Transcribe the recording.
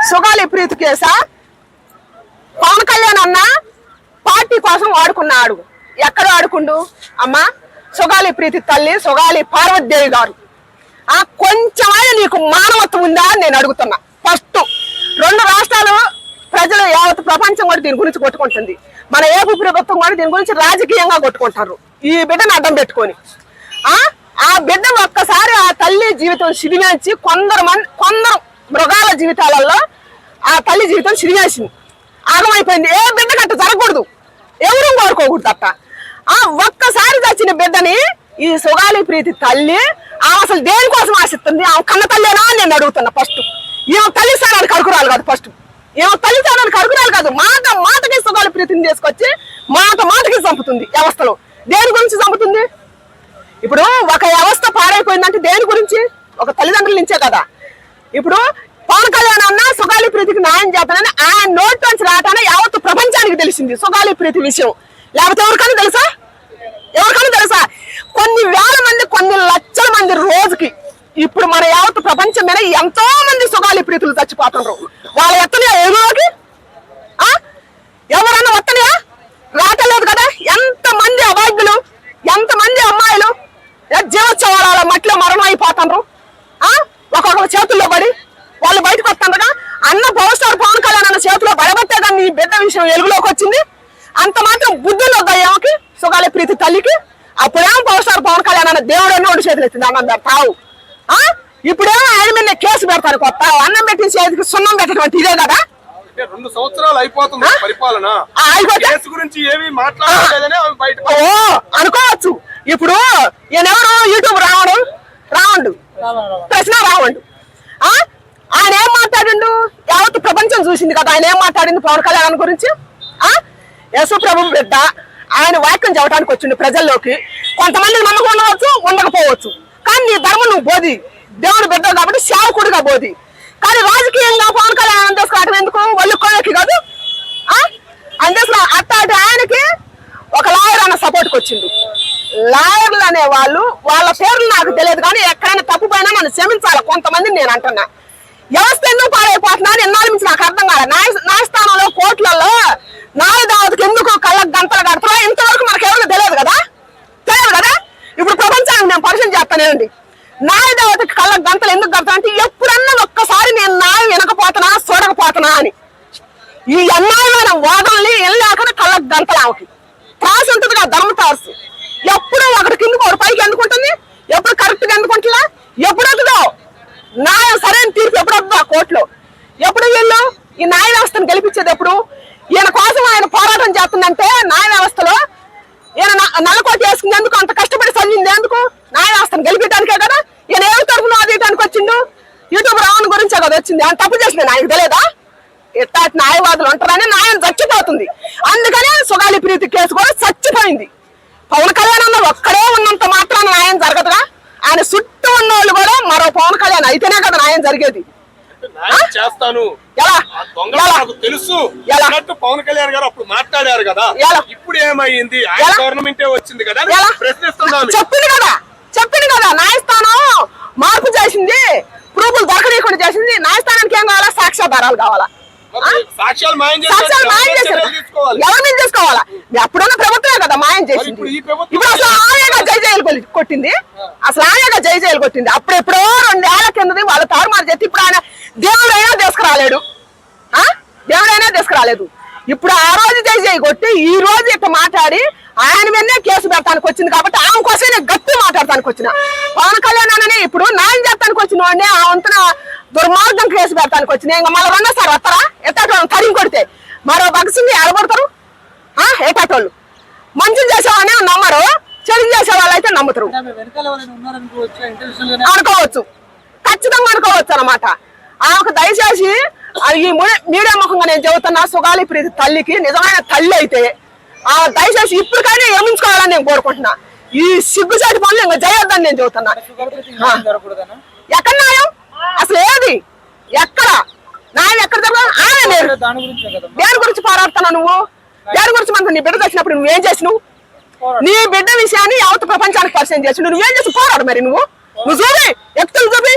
సుగాలి ప్రీతి కేసా పవన్ కళ్యాణ్ అన్న పార్టీ కోసం వాడుకున్నాడు. ఎక్కడ వాడుకుండు అమ్మా? సుగాలి ప్రీతి తల్లి సుగాలి పార్వతీదేవి గారు కొంచెమైనా నీకు మానవత్వం ఉందా అని నేను అడుగుతున్నా. ఫస్ట్ 2 రాష్ట్రాలు ప్రజలు యావత్ ప్రపంచం కూడా దీని గురించి కొట్టుకుంటుంది. మన ఏపీ ప్రభుత్వం కూడా దీని గురించి రాజకీయంగా కొట్టుకుంటారు ఈ బిడ్డను అడ్డం పెట్టుకొని. ఆ బిడ్డ ఒక్కసారి ఆ తల్లి జీవితం సిరిమేసి కొందరు మృగాల జీవితాలలో ఆ తల్లి జీవితం సిరిమేసింది, ఆగమైపోయింది. ఏ బిడ్డ గట్ట జరగకూడదు, ఎవరు కోరుకోకూడదు అట్ట. ఒక్కసారి చచ్చిన బిడ్డని ఈ సుగాలి ప్రీతి తల్లి అసలు దేనికోసం ఆశిస్తుంది? ఆమె కన్న తల్లేనా అని నేను అడుగుతున్నా. ఫస్ట్ ఏమో తల్లి స్థానానికి అడుగురాలు కాదు, ఫస్ట్ ఏమో తల్లి స్థానానికి అడుగురాలు కాదు, మాటకి సుగాలి ప్రీతిని తీసుకొచ్చి మాటకి చంపుతుంది వ్యవస్థలో. దేని గురించి చంపుతుంది? ఇప్పుడు ఒక వ్యవస్థ పాడైపోయిందంటే దేని గురించి? ఒక తల్లిదండ్రుల నుంచే కదా. ఇప్పుడు పవన్ కళ్యాణ్ అన్న సుగాలి ప్రీతికి న్యాయం చేస్తానని ఆయన నోటి నుంచి రావటానే యావత్ ప్రపంచానికి తెలిసింది సుగాలి ప్రీతి విషయం. లేకపోతే ఎవరికైనా తెలుసా? కొన్ని వేల మంది, కొన్ని లక్షల మంది రోజుకి ఇప్పుడు మన యావత్ ప్రపంచం మీద ఎంతో మంది సుగాలి ప్రీతులు చచ్చిపోతున్నారు. వాళ్ళ ఎత్తనయా ఎగులోకి? ఎవరన్నా వత్తనయా? రాటలేదు కదా. ఎంతమంది అభాగ్యులు, ఎంతమంది అమ్మాయిలు జీవోత్సవాల మట్టిలో మరణం అయిపోతున్నారు. ఒక్కొక్క చేతుల్లో పడి వాళ్ళు బయటకు వస్తుండగా అన్న పవర్ స్టార్ పవన్ కళ్యాణ్ అన్న చేతిలో పడబట్టే కానీ ఈ బిడ్డ విషయం వెలుగులోకి వచ్చింది. అంత మాత్రం బుద్ధులు వద్దా ఏమకి సుగాలి ప్రీతి తల్లికి? అప్పుడేమో పవర్ స్టార్ పవన్ కళ్యాణ్ అన్న దేవుడు అన్న ఒకటి చేతులు ఎత్తింది అన్నం పెడతావు. ఇప్పుడేమో ఆయన మీద కేసు పెడతారు. కొత్త అన్నం పెట్టిన చేతికి సున్నం పెట్టడం ఇదే కదా. 2 సంవత్సరాలు అయిపోతుంది పరిపాలన, గురించి ఏమి మాట్లాడలేదని అనుకోవచ్చు. ఇప్పుడు ఈయనెవరు? యూట్యూబ్ రావండు ప్రశ్న రావండు. ఆయన ఏం మాట్లాడిండు? యావత్ ప్రపంచం చూసింది కదా ఆయన ఏం మాట్లాడింది పవన్ కళ్యాణ్ గురించి. యేసు ప్రభు బిడ్డ ఆయన వాక్యం చెప్పడానికి వచ్చిండు ప్రజల్లోకి. కొంతమంది నమ్మకం ఉండవచ్చు, ఉండకపోవచ్చు, కానీ నీ ధర్మం నువ్వు బోధి. దేవుడు బిడ్డ కాబట్టి సేవకుడిగా బోధి. కానీ రాజకీయంగా పవన్ కళ్యాణ్ తీసుకురావడం ఎందుకు? వాళ్ళు కోయకి కాదు. అందులో అట్టాటి ఆయనకి ఒక లాయర్ అన్న సపోర్ట్కి వచ్చిండు. లాయర్లు అనే వాళ్ళు వాళ్ళ పేర్లు నాకు తెలియదు, కానీ ఎక్కడైనా తప్పుపోయినా మనం క్షమించాలి. కొంతమంది నేను అంటున్నా వ్యవస్థ ఎందుకు పాడైపోతున్నా అని ఎన్నాళ్ళ నుంచి నాకు అర్థం కాదు. న్యాయస్థానంలో కోర్టులలో న్యాయదావతికి ఎందుకు కళ్ళకు గంటలు కడతారో ఇంతవరకు మనకు ఎవరికి తెలియదు కదా. ఇప్పుడు ప్రపంచానికి నేను పరిచయం చేస్తానేండి. న్యాయదావతికి కళ్ళకు గంటలు ఎందుకు కడతా అంటే ఎప్పుడన్నా ఒక్కసారి నేను న్యాయం వినకపోతున్నా చూడకపోతున్నా అని ఈ అన్యాయమైన వాదనలు వెళ్ళాక కళ్ళకు గంటలు ఆమెకి త్రాసు ఉంటుంది కదా, ధర్మ త్రాసు. ఎప్పుడు ఒకటి కిందకు ఒకటి పైకి ఎందుకుంటుంది, ఎప్పుడు కరెక్ట్గా ఎందుకుంటుందా, ఎప్పుడు వద్దుదో న్యాయం సరైన తీర్పు ఎప్పుడు వద్దు ఆ కోర్టులో. ఎప్పుడు వీళ్ళు ఈ న్యాయ వ్యవస్థను గెలిపించేది ఎప్పుడు? ఈయన కోసం ఆయన పోరాటం చేస్తుందంటే న్యాయ వ్యవస్థలో ఈయన నల్లకోట వేసుకుంది ఎందుకు? అంత కష్టపడి చదివింది ఎందుకు? న్యాయ వ్యవస్థను గెలిపించడానికే కదా. ఈయన ఏ తరఫున అదేయడానికి వచ్చిండు? యూట్యూబ్ రావణ గురించే కదా వచ్చింది. ఆయన తప్పు చేసింది ఆయనకు తెలియదా? ఎట్టాటి న్యాయవాదులు ఉంటారని న్యాయం చచ్చిపోతుంది. అందుకనే సుగాలి ప్రీతి కేసు కూడా చచ్చిపోయింది. పవన్ కళ్యాణ్ అన్న ఒక్కడే ఉన్నంత మాత్రాన న్యాయం జరగదుగా. ఆయన చుట్టూ ఉన్న వాళ్ళు కూడా మరో పవన్ కళ్యాణ్ అయితేనే కదా న్యాయం జరిగేది. తెలుసు పవన్ కళ్యాణ్ గారు అప్పుడు మాట్లాడారు కదా, ఇప్పుడు ఏమైంది? గవర్నమెంటే వచ్చింది కదా, చెప్పింది కదా న్యాయస్థానం మార్పు చేసింది, ప్రూఫ్లు దొరకనీయకుండా చేసింది. న్యాయస్థానానికి ఏం కావాలా? సాక్ష్యాధారాలు కావాలా? సాక్ష్యాలు మాయం ఎవరి మీద చేసుకోవాలా? ఎప్పుడన్నా ప్రభుత్వమే కదా మాయం చేసింది. ఇప్పుడు అసలు ఆయనగా జైలు కొట్టింది, అసలు ఆయనగా జైలు కొట్టింది. అప్పుడు ఎప్పుడో 2 ఏళ్ల కిందది వాళ్ళు తారుమారు చేసి ఇప్పుడు ఆయన దేవుడైనా తీసుకురాలేడు. ఇప్పుడు ఆ రోజు జై కొట్టి ఈ రోజు ఇట్లా మాట్లాడి ఆయన మీదనే కేసు పెడతానికి వచ్చింది. కాబట్టి ఆమె కోసం నేను గట్టి మాట్లాడటానికి వచ్చిన పవన్ కళ్యాణ్ అనే ఇప్పుడు న్యాయం చేస్తానికి వచ్చిన వాడిని ఆ వంతున దుర్మార్గం కేసు పెడతానికి వచ్చిన. ఇంకా మళ్ళీ 2వ సారి వస్తారా? ఎట్టాటోళ్ళు తరిగి కొడితే మరో భగసింగ్ ఎడగొడతారు. ఎట్టాటోళ్ళు మంచిని చేసేవాళ్ళనే నమ్మరు, చెడు చేసే వాళ్ళు అయితే నమ్ముతారు అనుకోవచ్చు, ఖచ్చితంగా అనుకోవచ్చు అన్నమాట. ఆమెకు దయచేసి ఈ మీడియా ముఖంగా నేను చెబుతున్నా, సుగాలి ప్రీతి తల్లికి నిజమైన తల్లి అయితే దయచేసి ఇప్పటికైనా ఏమించుకోవాలని నేను కోరుకుంటున్నా. ఈ సిగ్గుచాటి పనులు ఇంకా చేయొద్దని నేను చెబుతున్నా. ఎక్కడ న్యాయం అసలు ఏది? ఎక్కడ న్యాయం ఎక్కడ జరగదు? దేని గురించి పోరాడుతున్నా నువ్వు? దేని గురించి మనకు నీ బిడ్డ తెచ్చినప్పుడు నువ్వేం చేసినావు? నీ బిడ్డ విషయాన్ని యావత్ ప్రపంచానికి పరిచయం చేసి నువ్వేం చేసి పోరాడు. మరి నువ్వు చూపి, వ్యక్తులు చూపి,